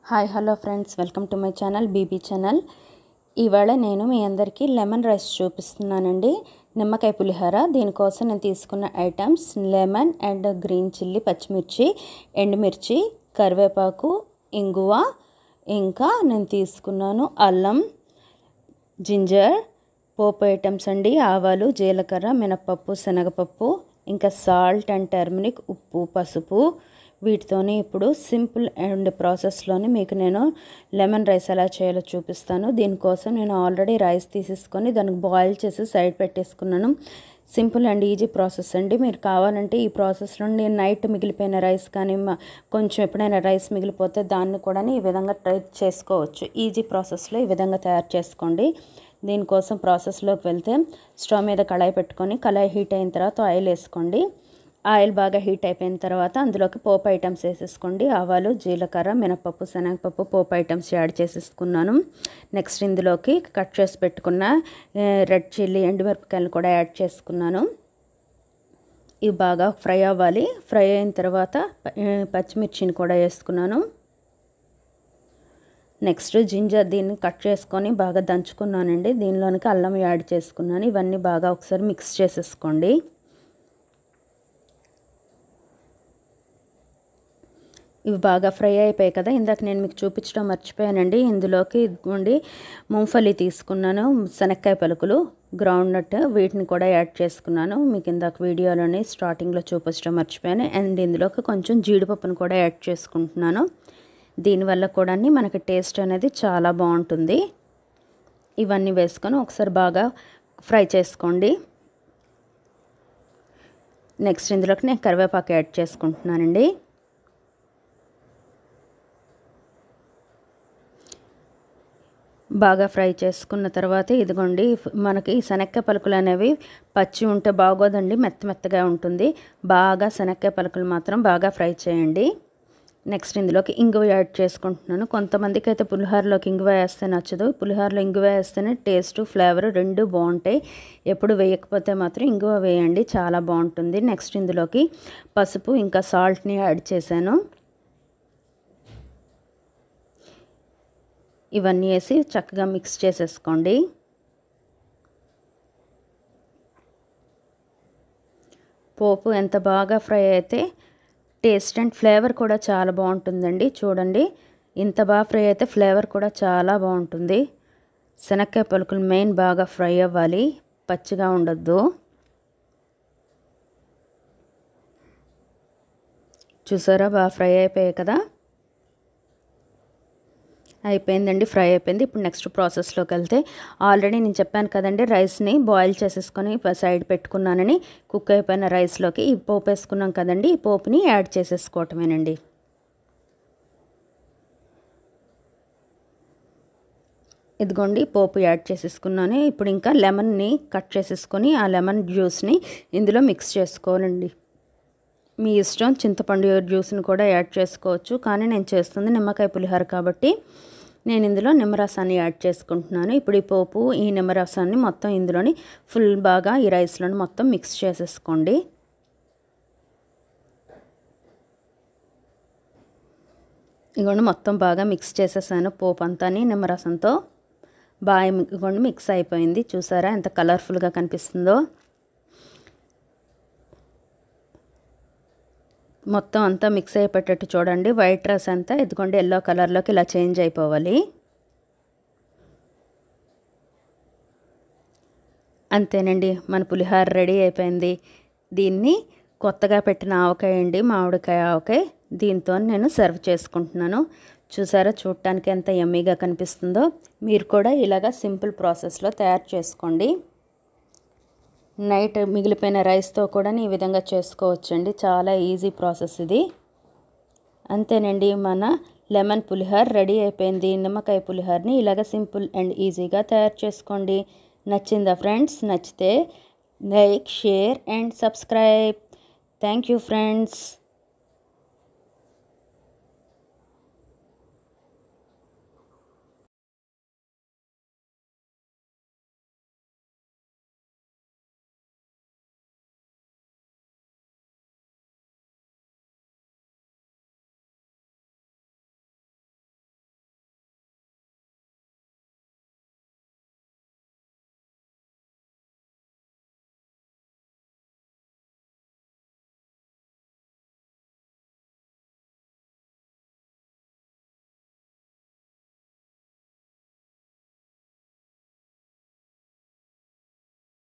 Hi hello friends, welcome to my channel BB channel. ఇవాళ నేను మీ అందరికీ లెమన్ రైస్ చూపిస్తున్నానండి. నిమ్మకాయ పులిహోర. దీనికోసం నేను తీసుకున్న items lemon and green chilli, పచ్చిమిర్చి, ఎండుమిర్చి, కరివేపాకు, ఇంగువ, ఇంకా నేను తీసుకున్నాను అల్లం, జింజర్, పోపు ఐటమ్స్ అండి, ఆవాలు, జీలకర్ర, మినపప్పు, శనగపప్పు, ఇంకా సాల్ట్ అండ్ టర్మరిక్, ఉప్పు, పసుపు. వీటితోనే ఇప్పుడు సింపుల్ అండ్ ప్రాసెస్లోనే మీకు నేను లెమన్ రైస్ ఎలా చేయాలో చూపిస్తాను. దీనికోసం నేను ఆల్రెడీ రైస్ తీసేసుకొని దానికి బాయిల్ చేసి సైడ్ పెట్టేసుకున్నాను. సింపుల్ అండ్ ఈజీ ప్రాసెస్ అండి. మీరు కావాలంటే ఈ ప్రాసెస్లో నేను నైట్ మిగిలిపోయిన రైస్ కానీ కొంచెం ఎప్పుడైనా రైస్ మిగిలిపోతే దాన్ని కూడా ఈ విధంగా ట్రై చేసుకోవచ్చు. ఈజీ ప్రాసెస్లో ఈ విధంగా తయారు చేసుకోండి. దీనికోసం ప్రాసెస్లోకి వెళ్తే స్టవ్ మీద కళాయి పెట్టుకొని కళాయి హీట్ అయిన తర్వాత ఆయిల్ వేసుకోండి. ఆయిల్ బాగా హీట్ అయిపోయిన తర్వాత అందులోకి పోపు ఐటమ్స్ వేసేసుకోండి. ఆవాలు, జీలకర్ర, మినపప్పు, శనగపప్పు పోపు ఐటమ్స్ యాడ్ చేసేసుకున్నాను. నెక్స్ట్ ఇందులోకి కట్ చేసి పెట్టుకున్న రెడ్ చిల్లీ, ఎండుమిరపకాయలు కూడా యాడ్ చేసుకున్నాను. ఇవి బాగా ఫ్రై అవ్వాలి. ఫ్రై అయిన తర్వాత పచ్చిమిర్చిని కూడా వేసుకున్నాను. నెక్స్ట్ జింజర్, దీన్ని కట్ చేసుకొని బాగా దంచుకున్నానండి. దీనిలోనికి అల్లం యాడ్ చేసుకున్నాను. ఇవన్నీ బాగా ఒకసారి మిక్స్ చేసేసుకోండి. ఇవి బాగా ఫ్రై అయిపోయాయి కదా. ఇందాక నేను మీకు చూపించడం మర్చిపోయానండి. ఇందులోకి ఇదిగోండి మూంగఫల్లి తీసుకున్నాను, శనక్కాయ పలుకులు, గ్రౌండ్ నట్, వీటిని కూడా యాడ్ చేసుకున్నాను. మీకు ఇందాక వీడియోలోని స్టార్టింగ్లో చూపించడం మర్చిపోయాను. అండ్ ఇందులోకి కొంచెం జీడిపప్పును కూడా యాడ్ చేసుకుంటున్నాను. దీనివల్ల కూడా మనకి టేస్ట్ అనేది చాలా బాగుంటుంది. ఇవన్నీ వేసుకొని ఒకసారి బాగా ఫ్రై చేసుకోండి. నెక్స్ట్ ఇందులోకి నేను కరివేపాకు యాడ్ చేసుకుంటున్నానండి. బాగా ఫ్రై చేసుకున్న తర్వాత ఇదిగోండి మనకి శనక్కాయ పలుకులు అనేవి పచ్చి ఉంటే బాగోదండి, మెత్తగా ఉంటుంది. బాగా శనక్కాయ పలుకులు మాత్రం బాగా ఫ్రై చేయండి. నెక్స్ట్ ఇందులోకి ఇంగువ యాడ్ చేసుకుంటున్నాను. కొంతమందికి అయితే పులిహోరలోకి ఇంగువ వేస్తే నచ్చదు. పులిహోరలో ఇంగువ వేస్తేనే టేస్ట్, ఫ్లేవర్ రెండు బాగుంటాయి. ఎప్పుడు వేయకపోతే మాత్రం ఇంగువ వేయండి, చాలా బాగుంటుంది. నెక్స్ట్ ఇందులోకి పసుపు ఇంకా సాల్ట్ని యాడ్ చేశాను. ఇవన్నీ వేసి చక్కగా మిక్స్ చేసేసుకోండి. పోపు ఎంత బాగా ఫ్రై అయితే టేస్ట్ అండ్ ఫ్లేవర్ కూడా చాలా బాగుంటుందండి. చూడండి, ఇంత బాగా ఫ్రై అయితే ఫ్లేవర్ కూడా చాలా బాగుంటుంది. శనక్కాయ పలుకులు మెయిన్ బాగా ఫ్రై అవ్వాలి, పచ్చిగా ఉండొద్దు. చూసారా, బాగా ఫ్రై అయిపోయాయి కదా. అయిపోయిందండి, ఫ్రై అయిపోయింది. ఇప్పుడు నెక్స్ట్ ప్రాసెస్లోకి వెళ్తే ఆల్రెడీ నేను చెప్పాను కదండి, రైస్ని బాయిల్ చేసేసుకొని సైడ్ పెట్టుకున్నానని. కుక్ అయిపోయిన రైస్లోకి ఈ పోపు వేసుకున్నాం కదండి, ఈ పోపుని యాడ్ చేసేసుకోవటమేనండి. ఇదిగోండి పోపు యాడ్ చేసేసుకున్నాను. ఇప్పుడు ఇంకా లెమన్ని కట్ చేసేసుకొని ఆ లెమన్ జ్యూస్ని ఇందులో మిక్స్ చేసుకోవాలండి. మీ ఇష్టం, చింతపండు జ్యూస్ని కూడా యాడ్ చేసుకోవచ్చు. కానీ నేను చేస్తుంది నిమ్మకాయ పులిహోర కాబట్టి నేను ఇందులో నిమ్మరసాన్ని యాడ్ చేసుకుంటున్నాను. ఇప్పుడు ఈ పోపు, ఈ నిమ్మరసాన్ని మొత్తం ఇందులోని ఫుల్ బాగా ఈ రైస్లోని మొత్తం మిక్స్ చేసేసుకోండి. ఇదిగోండి మొత్తం బాగా మిక్స్ చేసేసాను పోపు అంతాని నిమ్మరసంతో. బాగా ఇదిగోండి మిక్స్ అయిపోయింది. చూసారా ఎంత కలర్ఫుల్గా కనిపిస్తుందో. మొత్తం అంతా మిక్స్ అయిపోయేటట్టు చూడండి. వైట్ రైస్ అంతా ఇదిగోండి ఎల్లో కలర్లోకి ఇలా చేంజ్ అయిపోవాలి. అంతేనండి, మన పులిహోర రెడీ అయిపోయింది. దీన్ని కొత్తగా పెట్టిన ఆవకాయ అండి, మామిడికాయ ఆవకాయ. దీంతో నేను సర్వ్ చేసుకుంటున్నాను. చూసారా, చూడటానికి ఎంత యమ్మీగా కనిపిస్తుందో. మీరు కూడా ఇలాగా సింపుల్ ప్రాసెస్లో తయారు చేసుకోండి. నైట్ మిగిలిపోయిన రైస్తో కూడా ఈ విధంగా చేసుకోవచ్చండి. చాలా ఈజీ ప్రాసెస్ ఇది. అంతేనండి, మన లెమన్ పులిహోర రెడీ అయిపోయింది. నిమ్మకాయ పులిహోరని ఇలాగ సింపుల్ అండ్ ఈజీగా తయారు చేసుకోండి. నచ్చిందా ఫ్రెండ్స్? నచ్చితే like, share and subscribe. Thank you friends.